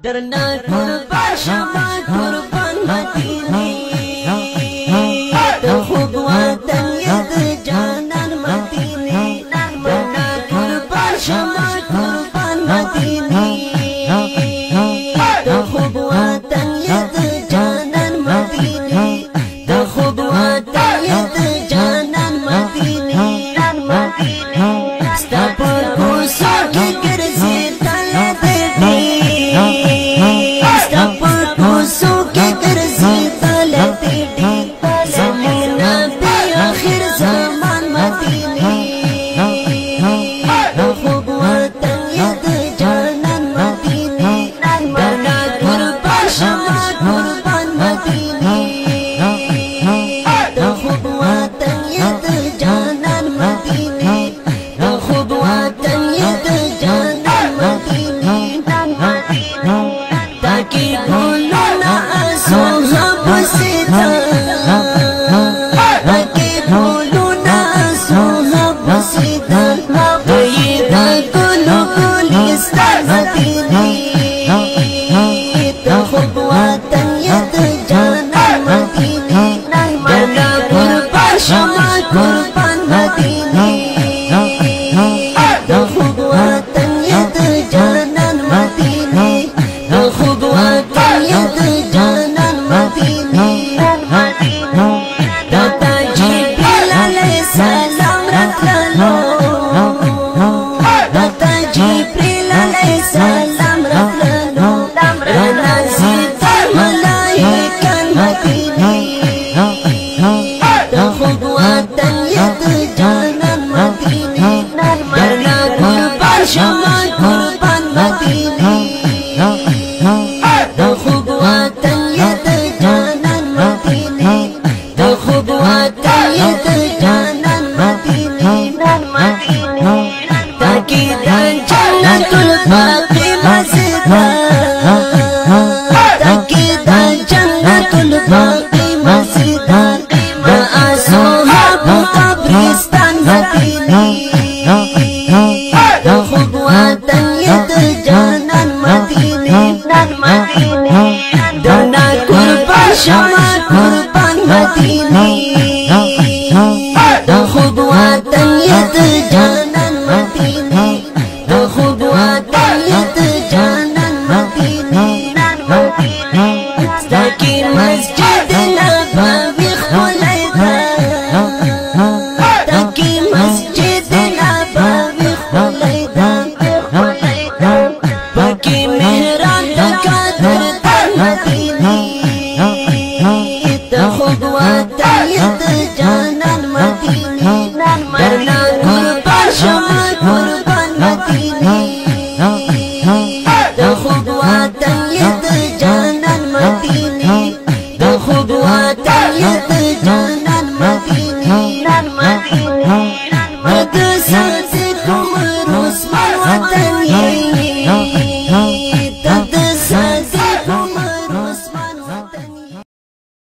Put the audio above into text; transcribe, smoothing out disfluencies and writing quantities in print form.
درنا قربان شما قربان مدینه د خوب وطن ید جانان مدینه درنا قربان شما قربان مدینه د خوب وطن ید جانان مدینه د خوب وطن ید جانان مدینه ستا پر کوڅو کې ګرځي د خوب وطن ید جانان مدینه